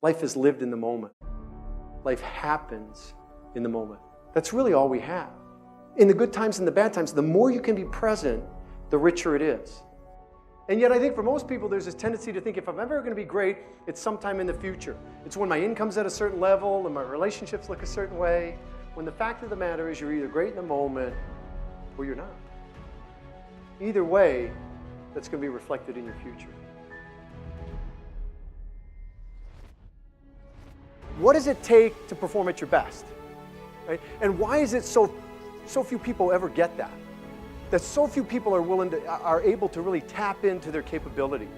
Life is lived in the moment. Life happens in the moment. That's really all we have. In the good times and the bad times, the more you can be present, the richer it is. And yet I think for most people, there's this tendency to think if I'm ever going to be great, it's sometime in the future. It's when my income's at a certain level and my relationships look a certain way, when the fact of the matter is you're either great in the moment or you're not. Either way, that's going to be reflected in your future. What does it take to perform at your best? Right? And why is it so few people ever get that? That so few people are able to really tap into their capability.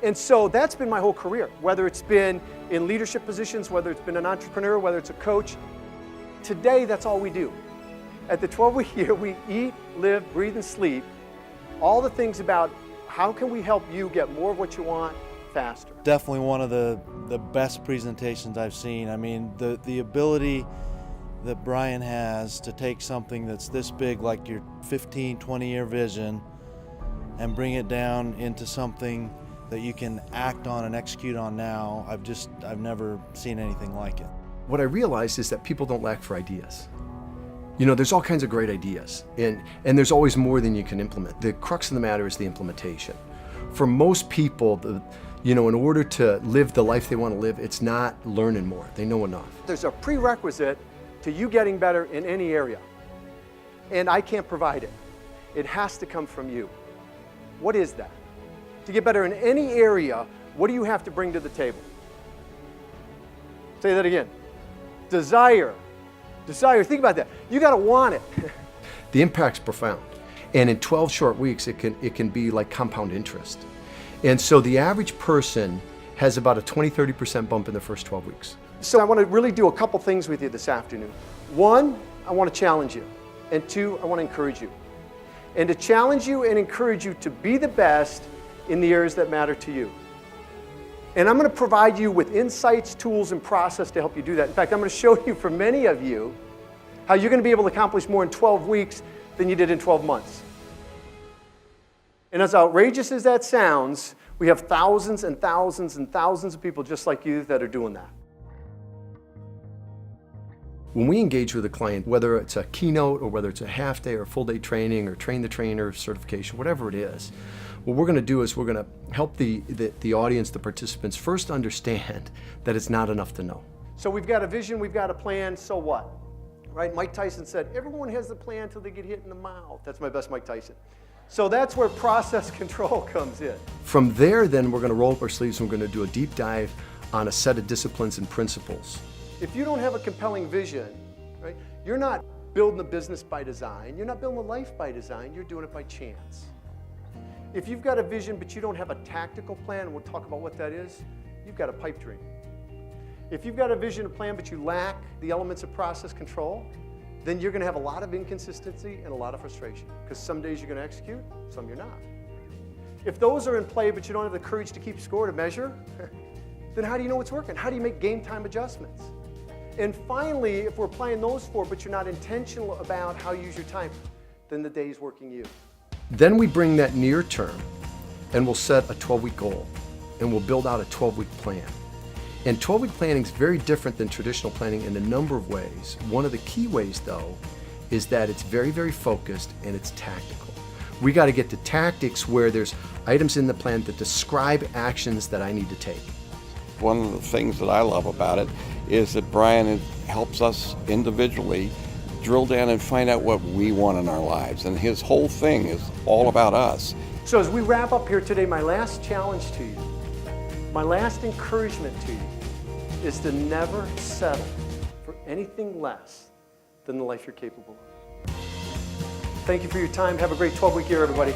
And so that's been my whole career, whether it's been in leadership positions, whether it's been an entrepreneur, whether it's a coach. Today, that's all we do. At the 12-week year, we eat, live, breathe, and sleep all the things about how can we help you get more of what you want faster. Definitely one of the best presentations I've seen. I mean, the ability that Brian has to take something that's this big, like your 15, 20-year vision, and bring it down into something that you can act on and execute on now. I've never seen anything like it. What I realized is that people don't lack for ideas. You know, there's all kinds of great ideas, and there's always more than you can implement. The crux of the matter is the implementation. For most people, in order to live the life they want to live, it's not learning more. They know enough. There's a prerequisite to you getting better in any area, and I can't provide it. It has to come from you. What is that? To get better in any area, what do you have to bring to the table? Say that again. Desire. Desire, think about that. You got to want it. The impact's profound. And in 12 short weeks, it can be like compound interest. And so the average person has about a 20-30% bump in the first 12 weeks. So I want to really do a couple things with you this afternoon. One, I want to challenge you. And two, I want to encourage you. And to challenge you and encourage you to be the best in the areas that matter to you. And I'm going to provide you with insights, tools, and process to help you do that. In fact, I'm going to show you for many of you how you're going to be able to accomplish more in 12 weeks than you did in 12 months. And as outrageous as that sounds, we have thousands and thousands and thousands of people just like you that are doing that. When we engage with a client, whether it's a keynote or whether it's a half day or full day training or train the trainer certification, whatever it is, what we're going to do is we're going to help the audience, the participants, first understand that it's not enough to know. So we've got a vision, we've got a plan, so what? Right? Mike Tyson said, everyone has the plan until they get hit in the mouth. That's my best Mike Tyson. So that's where process control comes in. From there, then, we're going to roll up our sleeves and we're going to do a deep dive on a set of disciplines and principles. If you don't have a compelling vision, right, you're not building a business by design, you're not building a life by design, you're doing it by chance. If you've got a vision but you don't have a tactical plan, and we'll talk about what that is, you've got a pipe dream. If you've got a vision and plan but you lack the elements of process control, then you're going to have a lot of inconsistency and a lot of frustration, because some days you're going to execute, some you're not. If those are in play but you don't have the courage to keep score, to measure, then how do you know it's working? How do you make game time adjustments? And finally, if we're applying those four but you're not intentional about how you use your time, then the day's working you. Then we bring that near term and we'll set a 12-week goal and we'll build out a 12-week plan. And 12-week planning is very different than traditional planning in a number of ways. One of the key ways, though, is that it's very, very focused and it's tactical. We got to get to tactics where there's items in the plan that describe actions that I need to take. One of the things that I love about it is that Brian helps us individually drill down and find out what we want in our lives. And his whole thing is all about us. So as we wrap up here today, my last challenge to you, my last encouragement to you is to never settle for anything less than the life you're capable of. Thank you for your time. Have a great 12-week year, everybody.